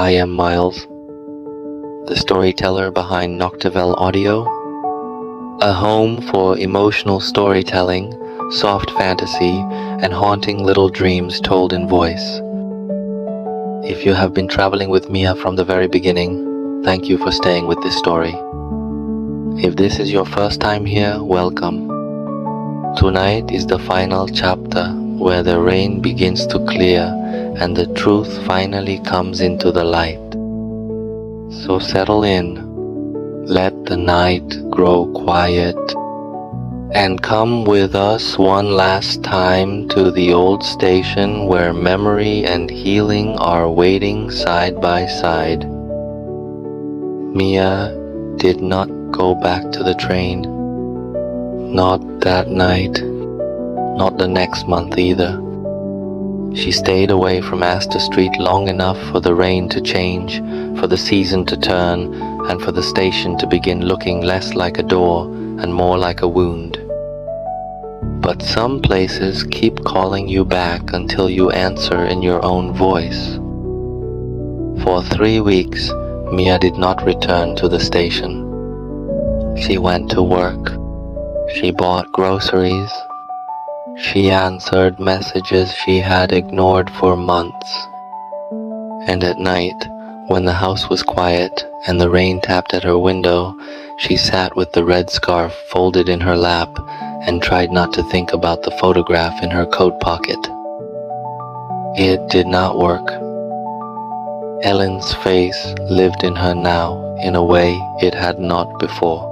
I am Miles, the storyteller behind Noctavelle Audio, a home for emotional storytelling, soft fantasy, and haunting little dreams told in voice. If you have been traveling with Mia from the very beginning, thank you for staying with this story. If this is your first time here, welcome. Tonight is the final chapter where the rain begins to clear and the truth finally comes into the light. So settle in, let the night grow quiet, and come with us one last time to the old station where memory and healing are waiting side by side. Mia did not go back to the train. Not that night, not the next month either. She stayed away from Astor Street long enough for the rain to change, for the season to turn, and for the station to begin looking less like a door and more like a wound. But some places keep calling you back until you answer in your own voice. For 3 weeks, Mia did not return to the station. She went to work. She bought groceries. She answered messages she had ignored for months. And at night, when the house was quiet and the rain tapped at her window, she sat with the red scarf folded in her lap and tried not to think about the photograph in her coat pocket. It did not work. Ellen's face lived in her now in a way it had not before.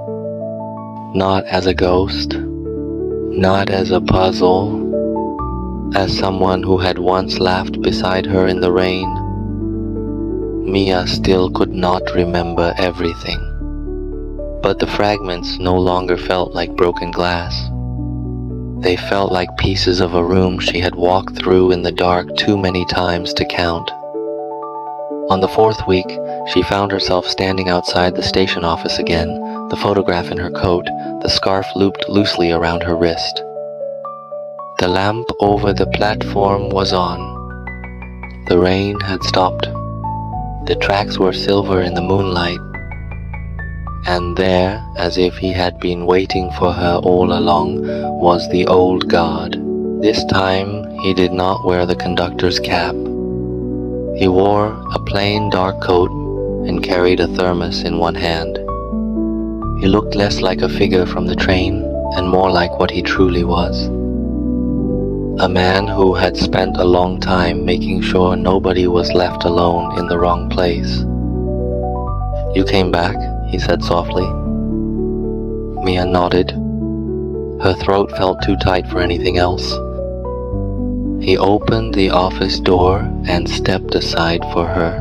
Not as a ghost, not as a puzzle, as someone who had once laughed beside her in the rain. Mia still could not remember everything, but the fragments no longer felt like broken glass. They felt like pieces of a room she had walked through in the dark too many times to count. On the 4th week, she found herself standing outside the station office again, the photograph in her coat, the scarf looped loosely around her wrist. The lamp over the platform was on. The rain had stopped. The tracks were silver in the moonlight. And there, as if he had been waiting for her all along, was the old guard. This time, he did not wear the conductor's cap. He wore a plain dark coat and carried a thermos in one hand. He looked less like a figure from the train and more like what he truly was. A man who had spent a long time making sure nobody was left alone in the wrong place. "You came back," he said softly. Mia nodded. Her throat felt too tight for anything else. He opened the office door and stepped aside for her.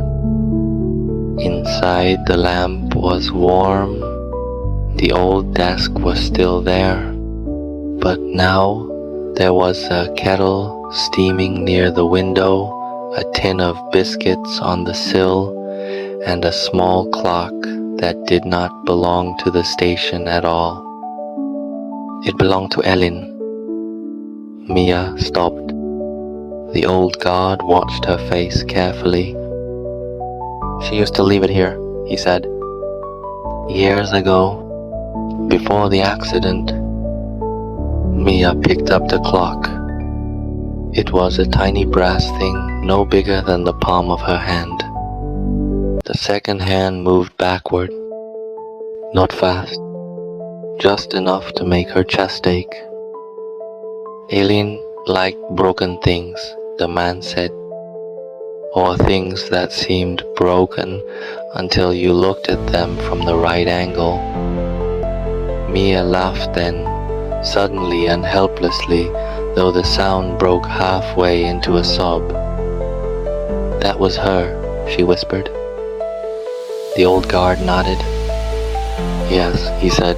Inside, the lamp was warm. The old desk was still there, but now there was a kettle steaming near the window, a tin of biscuits on the sill, and a small clock that did not belong to the station at all. It belonged to Ellen. Mia stopped. The old guard watched her face carefully. "She used to leave it here," he said. "Years ago, before the accident." Mia picked up the clock. It was a tiny brass thing, no bigger than the palm of her hand. The second hand moved backward. Not fast, just enough to make her chest ache. "Aileen liked broken things," the man said, "or things that seemed broken until you looked at them from the right angle." Mia laughed then, suddenly and helplessly, though the sound broke halfway into a sob. "That was her," she whispered. The old guard nodded. "Yes," he said,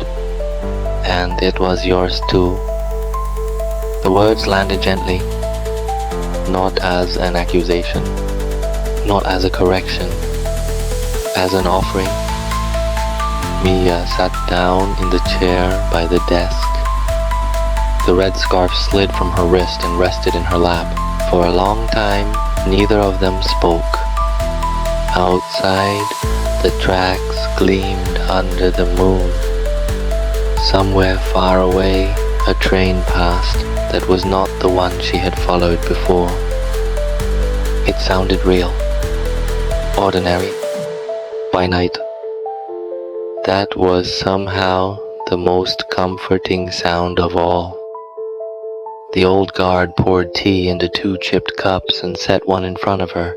"and it was yours too." The words landed gently, not as an accusation, not as a correction, as an offering. Mia sat down in the chair by the desk. The red scarf slid from her wrist and rested in her lap. For a long time, neither of them spoke. Outside, the tracks gleamed under the moon. Somewhere far away, a train passed that was not the one she had followed before. It sounded real, ordinary, finite. That was somehow the most comforting sound of all. The old guard poured tea into 2 chipped cups and set one in front of her.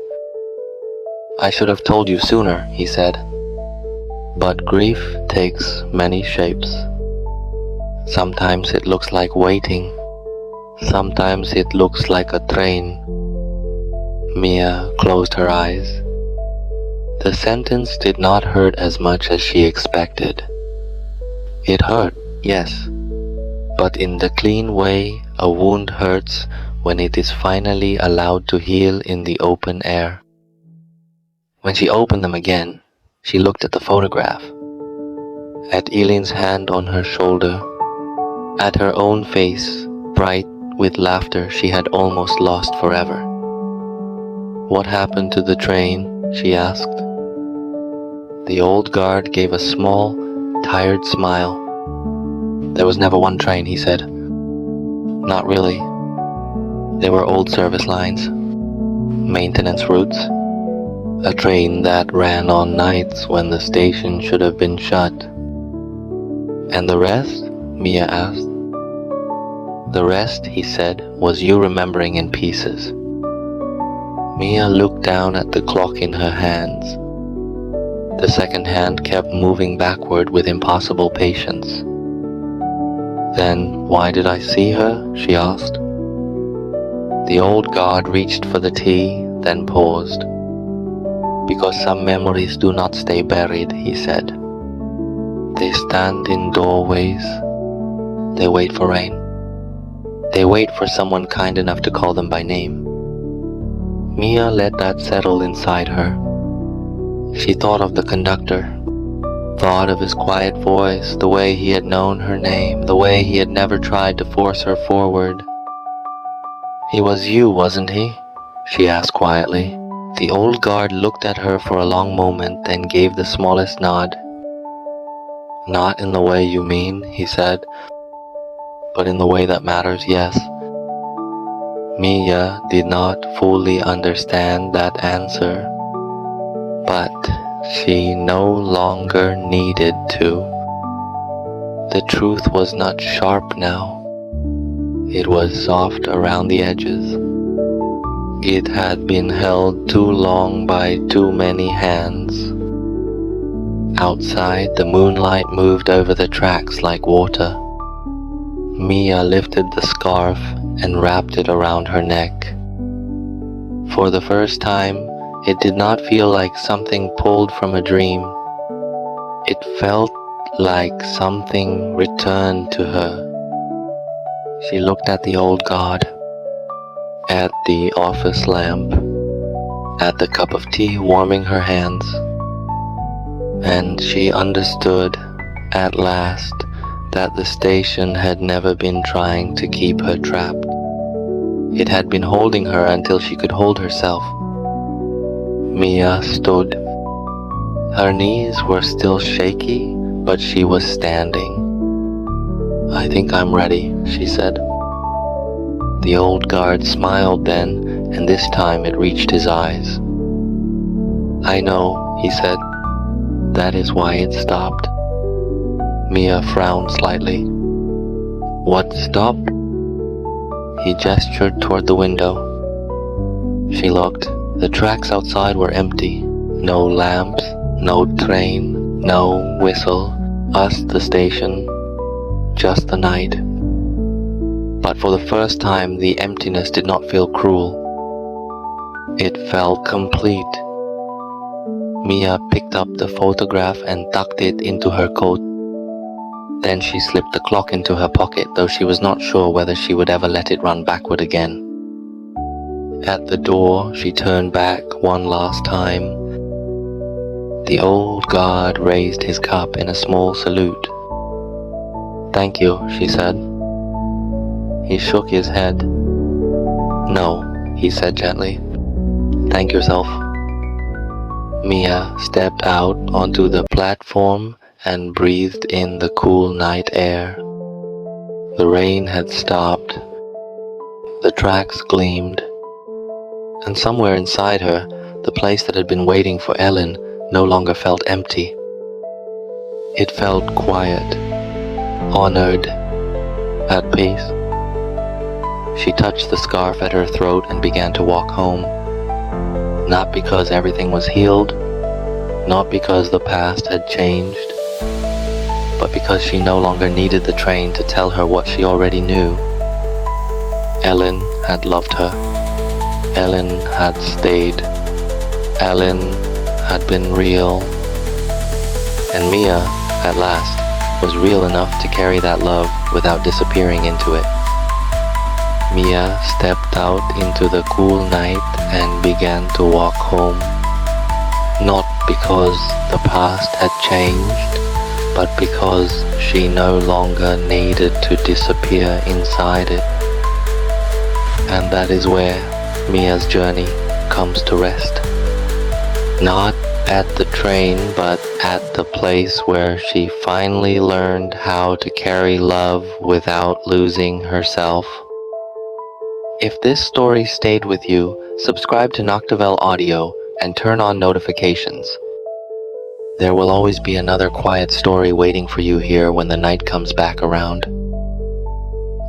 "I should have told you sooner," he said. "But grief takes many shapes. Sometimes it looks like waiting. Sometimes it looks like a train." Mia closed her eyes. The sentence did not hurt as much as she expected. It hurt, yes, but in the clean way a wound hurts when it is finally allowed to heal in the open air. When she opened them again, she looked at the photograph, at Eileen's hand on her shoulder, at her own face, bright with laughter she had almost lost forever. "What happened to the train?" she asked. The old guard gave a small, tired smile. "There was never one train," he said. "Not really. There were old service lines, maintenance routes, a train that ran on nights when the station should have been shut." "And the rest?" Mia asked. "The rest," he said, "was you remembering in pieces." Mia looked down at the clock in her hands. The second hand kept moving backward with impossible patience. "Then why did I see her?" she asked. The old guard reached for the tea, then paused. "Because some memories do not stay buried," he said. "They stand in doorways. They wait for rain. They wait for someone kind enough to call them by name." Mia let that settle inside her. She thought of the conductor, thought of his quiet voice, the way he had known her name, the way he had never tried to force her forward. "He was you, wasn't he?" she asked quietly. The old guard looked at her for a long moment, then gave the smallest nod. "Not in the way you mean," he said, "but in the way that matters, yes." Mia did not fully understand that answer, but she no longer needed to. The truth was not sharp now. It was soft around the edges. It had been held too long by too many hands. Outside, the moonlight moved over the tracks like water. Mia lifted the scarf and wrapped it around her neck. For the first time, it did not feel like something pulled from a dream. It felt like something returned to her. She looked at the old guard, at the office lamp, at the cup of tea warming her hands, and she understood at last that the station had never been trying to keep her trapped. It had been holding her until she could hold herself. Mia stood. Her knees were still shaky, but she was standing. "I think I'm ready," she said. The old guard smiled then, and this time it reached his eyes. "I know," he said. "That is why it stopped." Mia frowned slightly. "What stopped?" He gestured toward the window. She looked. The tracks outside were empty. No lamps, no train, no whistle. Us, the station. Just the night. But for the first time, the emptiness did not feel cruel. It felt complete. Mia picked up the photograph and tucked it into her coat. Then she slipped the clock into her pocket, though she was not sure whether she would ever let it run backward again. At the door, she turned back one last time. The old guard raised his cup in a small salute. "Thank you," she said. He shook his head. "No," he said gently. "Thank yourself." Mia stepped out onto the platform and breathed in the cool night air. The rain had stopped, the tracks gleamed, and somewhere inside her, the place that had been waiting for Ellen no longer felt empty. It felt quiet, honored, at peace. She touched the scarf at her throat and began to walk home. Not because everything was healed, not because the past had changed, but because she no longer needed the train to tell her what she already knew. Ellen had loved her. Ellen had stayed. Ellen had been real. And Mia, at last, was real enough to carry that love without disappearing into it. Mia stepped out into the cool night and began to walk home. Not because the past had changed, but because she no longer needed to disappear inside it. And that is where Mia's journey comes to rest. Not at the train, but at the place where she finally learned how to carry love without losing herself. If this story stayed with you, subscribe to Noctavelle Audio and turn on notifications. There will always be another quiet story waiting for you here when the night comes back around.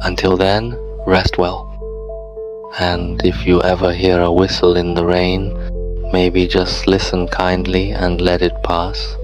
Until then, rest well. And if you ever hear a whistle in the rain, maybe just listen kindly and let it pass.